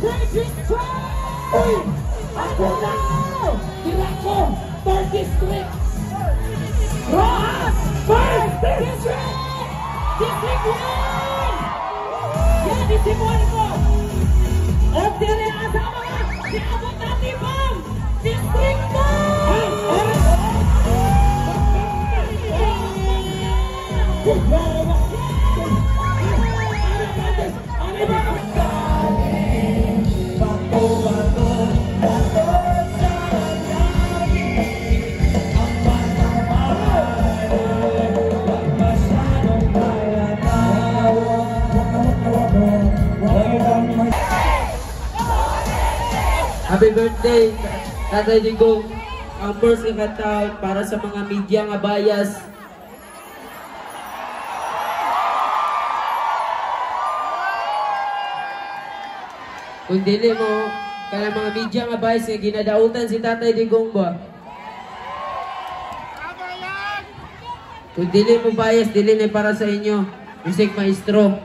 Uy! Ako na! Dirako! Third District! Rojas! First District! District 1! Yan, isimuan ko! O dire asama nga! Siabot natin bang! District 4! Happy birthday, Tatay Digong. Ang first ikataon para sa mga media nga bias. Kung dili mo, kaya mga media nga bias nga ginadautan si Tatay Digong ba? Kung dili mo bias, dili na para sa inyo. Music Maestro.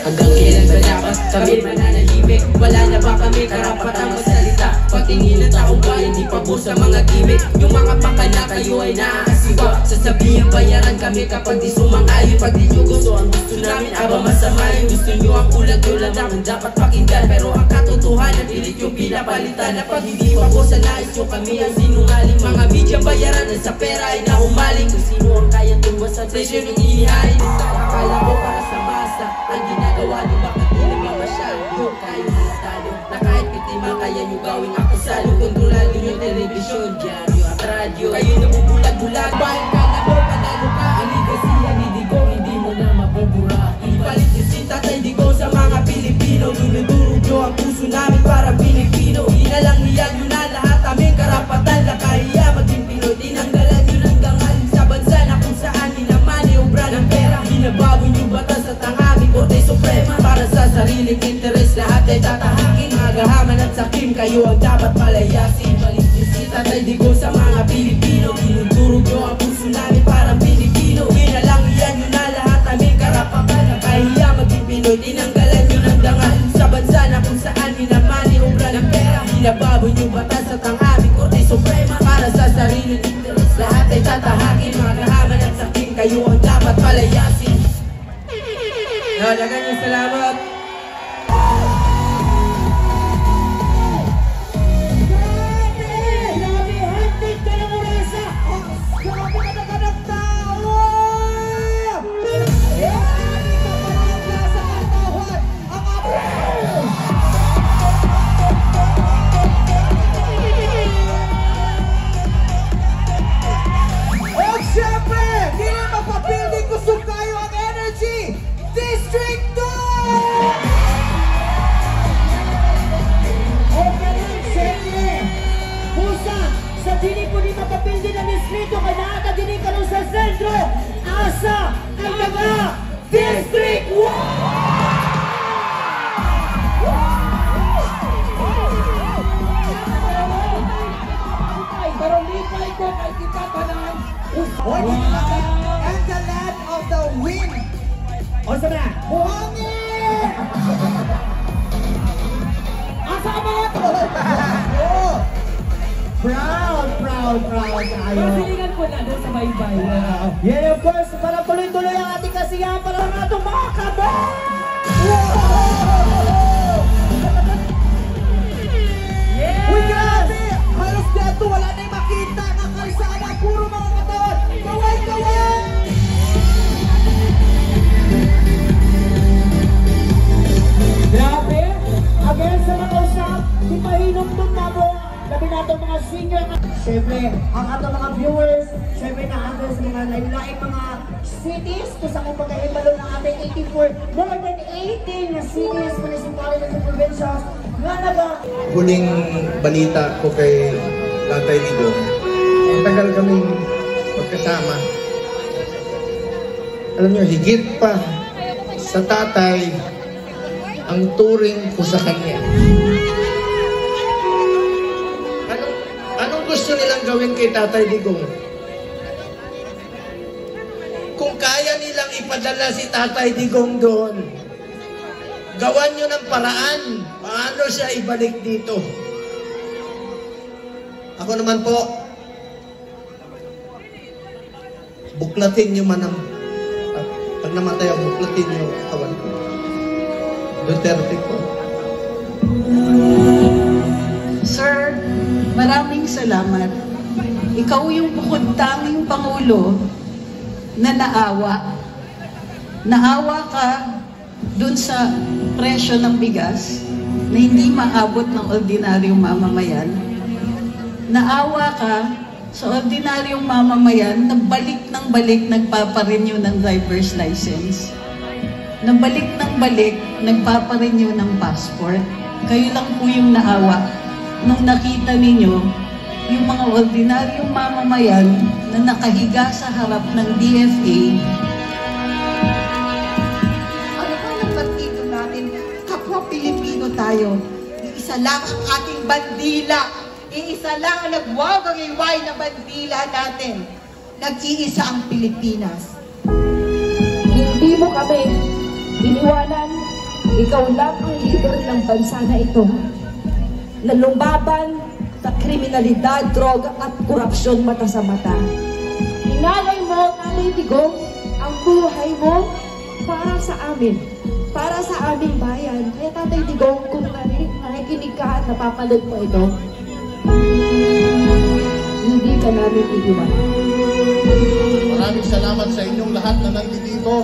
Hanggang kailan ba dapat kami mananahimik? Wala na ba kami karapatang magsalita? Patingin ng taong bayan, di pabor sa mga gimmick. Yung mga pakana kayo ay nakakasiwa. Sasabihin bayaran kami kapag di sumang-ayon. Pag di nyo gusto ang gusto namin, aba masama yung gusto nyo ang ulat-ulat naman dapat pakinggan. Pero ang katotohanan, pilit yung pinapalitan. Na pag hindi pabor sa nais nyo, kami ang sinungaling. Mga media bayaran na sa pera ay nahumaling. Kung sino ang kayang tumbas sa presyo ng inihain. Akala ko para sa masa ang ginagawa nyo, bakit di nagmamasyado? Kayo sa estado na kahit bitima kaya nyo gawing akusado. Kontrolado nyo telebisyon, dyaryo at radyo. Kayo nabubulag-bulag, bahal ka na mo, panalo ka. Ang ligasiya ni Digong, hindi mo na mabubura. Ipalit nyo si Tatay Digong sa mga Pilipino. Dinudurog nyo ang puso namin para Pilipino. Di na lang niyag nyo na lahat aming karapatan. Nakahiya maging Pinoy, tinanggalan nyo ng gangaling sa bansa na kung saan minamani obra ng pera. Hinababoy nyo batas at ang aming Korte Suprema. Para sa sariling interes lahat ay tatahakin. Magahaman at sakim, kayo ang dapat palayasin. Palit nyo si Tatay Digong sa mga Pilipino. Dinudurog nyo ang puso namin para Pilipino. Inalangian nyo na lahat aming karapatan. Nakahiya maging Pinoy, tinanggalan nyo ng dangal sa bansa na kung saan minamani obra ng pera. Hinababoy nyo batas at ang aming Korte Suprema. Para sa sariling interes lahat ay tatahakin. Magahaman at sakim, kayo ang dapat palayasin. Dagan niyo salamat. District 2! Okay lang, siyempre. Pusa, sa dini po ni mapapildi na distrito, kaya nakakadini ka lang sa sentro. Asa ang mga District 1! Pero lipay ko kay kita tanan. And the land of the wind. O sabi na, buhangin! Asa ka mga to? Proud tayo. Pasilingan ko na doon sa baybay. Yeah, of course, para tuloy-tuloy ang ating kasiyahan para ng atong mga kabo! Yeah! Uy, grabe! Halos dito, wala na yung makita. Nakalisana, puro mga katawan. Kaway! Grabe! Again sa mga usap, di mahinom doon na mo. Labi natin mga senior. Siyempre, ang atong mga viewers, siyempre na-handle sa mga lain-laing mga cities kung saan kung pagkahibalo ng ating 84, more than 18 na cities, municipalities and provincials nga Huling balita ko kay Tatay Digong, ang tagal kaming magkasama. Alam niyo, higit pa sa tatay ang turing ko sa kanya. Anong gusto nilang gawin kay Tatay Digong. Kung kaya nilang ipadala si Tatay Digong doon, gawan nyo ng paraan paano siya ibalik dito. Ako naman po, buklatin nyo man ang, pag namatay ako, buklatin nyo ang katawan ko. Duterte po. Sir, maraming salamat. Ikaw yung bukod tanging Pangulo na naawa. Naawa ka dun sa presyo ng bigas na hindi maabot ng ordinaryong mamamayan. Naawa ka sa ordinaryong mamamayan na balik ng balik nagpaparenew ng driver's license. Na balik ng balik nagpaparenew ng passport. Kayo lang po yung naawa nung nakita ninyo yung mga ordinaryong mamamayan na nakahiga sa harap ng DFA. Ano ba ang partido natin? Kapwa Pilipino tayo. Iisa lang ang ating bandila. Iisa lang ang nagwagayway na bandila natin. Nag-iisa ang Pilipinas. Hindi mo kami iniwanan. Ikaw lang ang leader ng bansa na ito na lumaban sa kriminalidad, droga at korupsyon mata sa mata. Inalay mo, Tatay Digong, ang buhay mo para sa amin, para sa aming bayan. Kaya Tatay Digong, kung nakikinig ka at napapanood mo ito, hindi ka namin iiwan. Maraming salamat sa inyong lahat na nandito.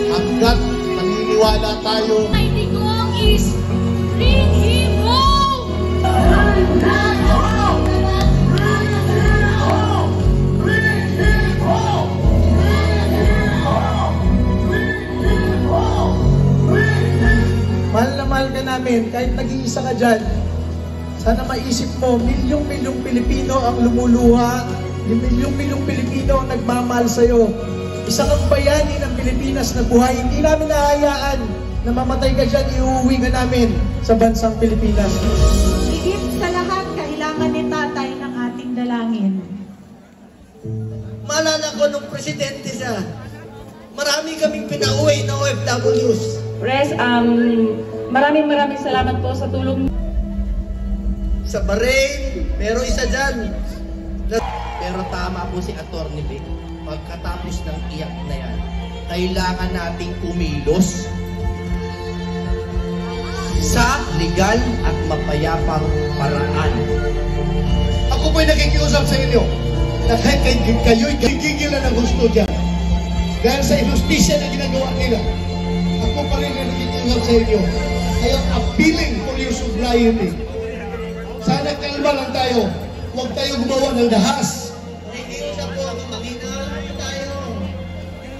Hanggat naniniwala tayo. Tatay Digong is bring him home! Mahal na mahal ka namin, kahit nag-iisa ka dyan. Sana maisip mo, milyong-milyong Pilipino ang lumuluha, milyong-milyong Pilipino ang nagmamahal sa'yo. Isa kang bayani ng Pilipinas na buhay. Hindi namin nahayaan na mamatay ka dyan, iuwi ka namin sa bansang Pilipinas. Higit sa lahat, kailangan ni Tatay ng ating dalangin. Maalala ko nung presidente siya, marami kaming pinauwi na OFWs. Pres, maraming salamat po sa tulong. Sa Bahrain, pero isa dyan. Pero tama po si Atty. Vic. Pagkatapos ng iyak na yan, kailangan nating kumilos sa legal at mapayapang paraan. Ako po'y nakikiusap sa inyo na kayo'y gigigilan ng gusto dyan. Dahil sa inustisya na ginagawa nila, ako pa rin na nakikiusap sa inyo. I am appealing for your sobriety. Sana kalma lang tayo. Huwag tayo gumawa ng dahas. Nakikiusap po ako, makina tayo.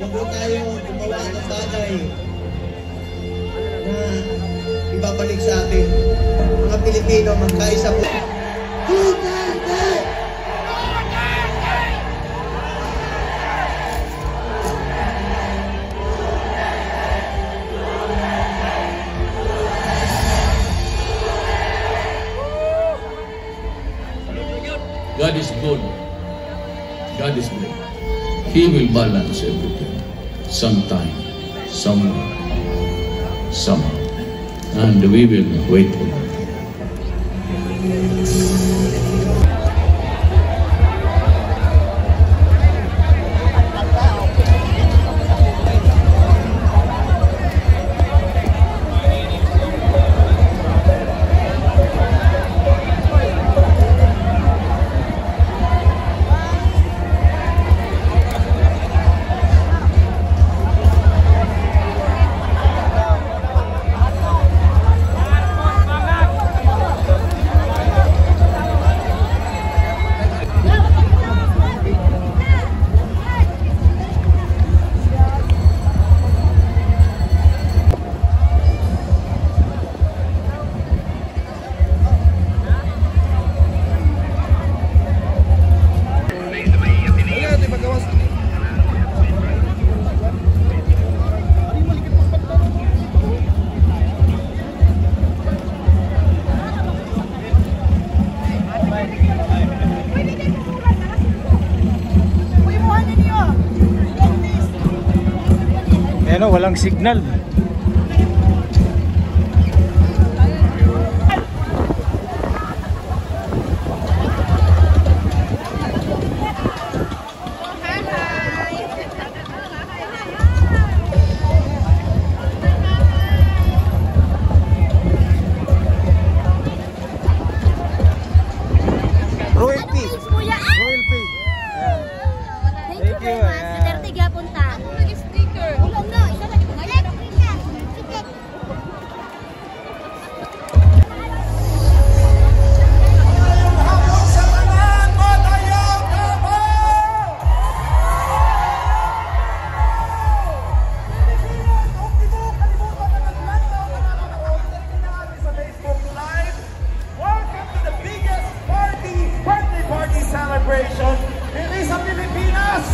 Huwag po tayo gumawa ng bagay na ibabalik sa atin. Mga Pilipino, magkaisa po. God is good. God is good. He will balance everything. Sometime, somewhere, somehow. And we will wait for that. Ayan o, walang signal. Royalty. Royalty. Thank you very much. Sa Derte Gapunta. Ako nag-sticker. Wala na. Isa na dito. Celebration diri sa Pilipinas.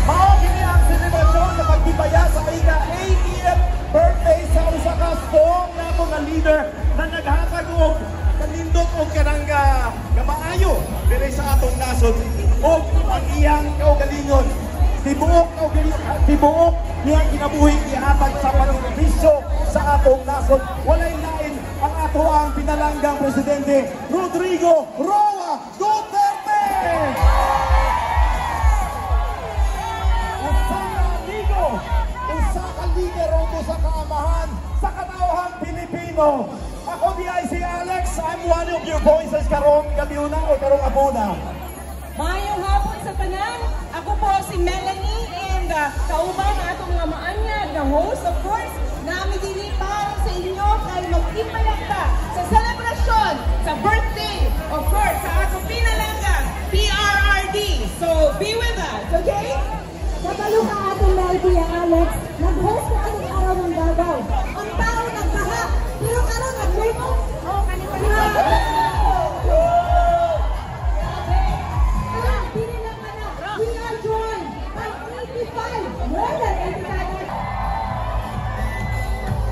Mao kini ang selebrasyon sa pagtibaya sa ika-80th birthday sa usa ka strong nato nga leader na naghatag og kanindot og kanangga gamaayo diri sa atong nasod og ang iyang kaugalingon. Tibuok niyang kinabuhi gihatag sa pagbenepisyo sa atong nasod. Walay lain ang ato ang pinalanggang presidente Rodrigo Roa Duterte. Usa ka lider o sa kaamahan sa katawhan Pilipino. Ako di si Alex. I'm one of your voices karong gabiuna o karong abuna. Mayong hapon sa tanan. Ako po si Melanie and kauban na atong mga maanyag na host, of course, namin dili para sa inyo kay magtipalakta sa selebrasyon sa birthday, of course, sa atong pinalangga PRRD. So, be with us, okay? Kabalo ka atong Melody, Alex. Nag-host ka atong araw ng Davao. Ang tao nagbaha, pero karon nag-luto. Oh, kanina. We are joined by 85, more than 85.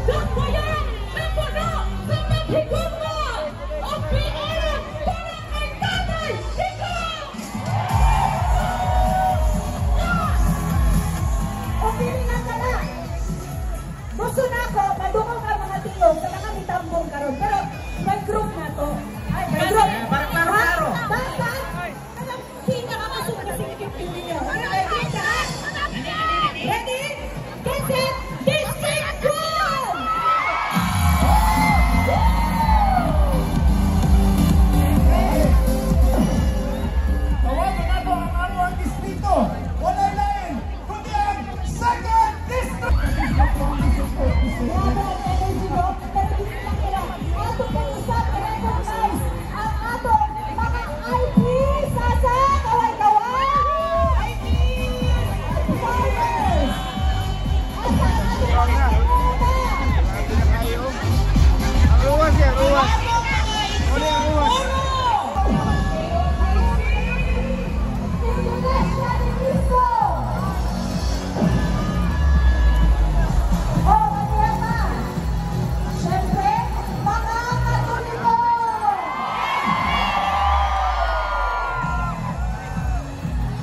Dakbayan na puno sa maghigugma ang PRM para kay Tatay Digong! O pili na ka na. Gusto na ako, madungaw ka mga tingog sa nakamitambong karon. Pero may group na to. Ay, may group. Klaro. Basta, sino ka masuk na sinikipin ninyo? Ready? Get set, district one! Tawagan na to ang anuang distrito. Wala lain, kundi ang second district. Grabe ang energy ko, pero di sila kaya. Ato pag-usap, recognize ang ato mga IP sa kaway-kaway! IP! Farmers! At ang ating mga Ang ruwas yan, ruwas. Uli ang ruwas. Siyempre, mga Katoliko!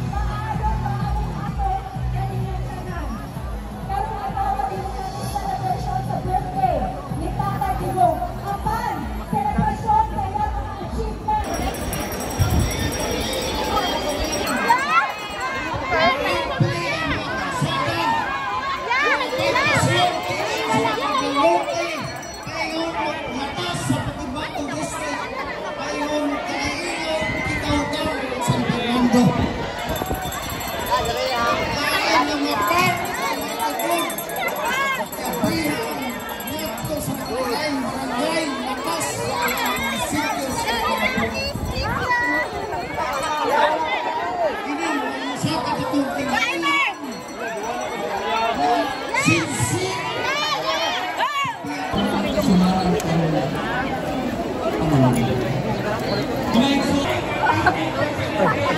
Maayong ato kanilang tanan. Pero matawag din natin celebration sa birthday ni Tatay Digong. Apan, celebration kaya mga achievement.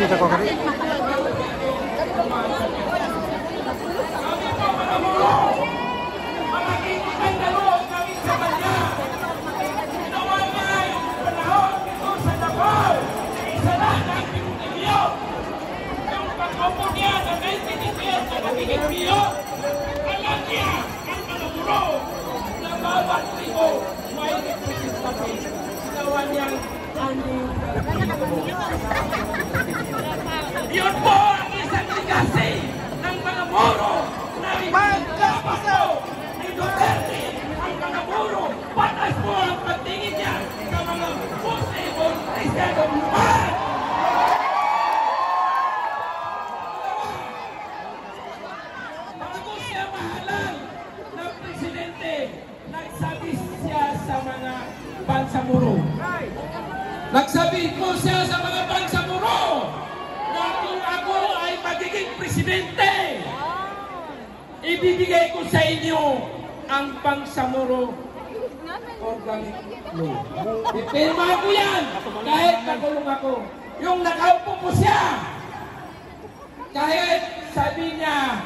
Kita ko kari. kaupo niya sa 1988 na nagiging piyo, alam niya ang manuguro na bawat libo may representative. Ginawa niyang yun po ang isang ligasi ng mga Moro na ipagkapaso ni Duterte. Ang mga Moro, patas po ang pagtingin niya sa mga Muslim Kristiyano man. Bago siya mahalal ng presidente, nagsabi siya sa mga Bangsamoro. Nagsabi po siya sa mga Bangsamoro na kung ako ay magiging presidente, ibibigay ko sa inyo ang Bangsamoro Organic Law. Ipirma ko yan kahit nakulong ako. Yung nakaupo po siya, kahit sabi niya,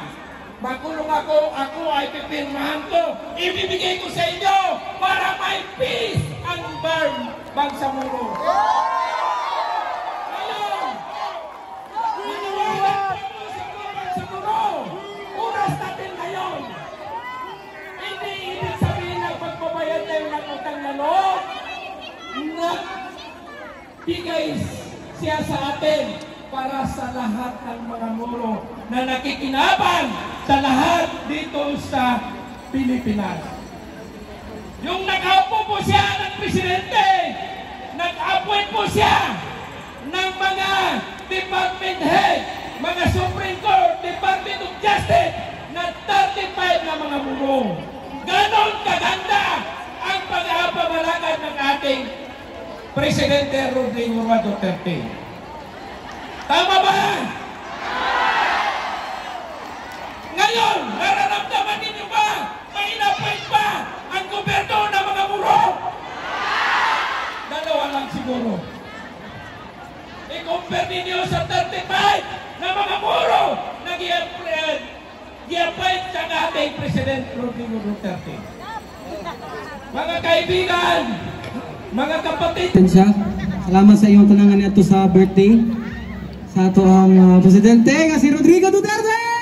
makulong ako ay pipirmahan ko, ibibigay ko sa inyo para may peace ang Bangsamoro. Ngayon, maniwala po sa mga Bangsamoro, oras natin ngayon. Hindi ibig sabihin na pagbabayad tayo ng utang na loob na bigay siya sa atin para sa lahat ng mga Moro na nakikinabang sa lahat dito sa Pilipinas. Yung nag-appoint po siya ng presidente, nag-appoint po siya ng mga department head, mga Supreme Court, Department of Justice, na 35 na mga Moro. Ganon kaganda ang pag-aapamalakad ng ating Presidente Rodrigo Duterte. Tama ba? Ngayon, nararamdaman ninyo ba? May inappoint pa ang gobyerno ng mga Moro? Dalawa lang siguro. I-compare ninyo sa 35 na mga Moro na gi-appoint sa ating Presidente Rodrigo Duterte. Mga kaibigan, mga kapatid. Salamat sa iyong tanangan ito sa birthday sa ato ang Presidente nga si Rodrigo Duterte!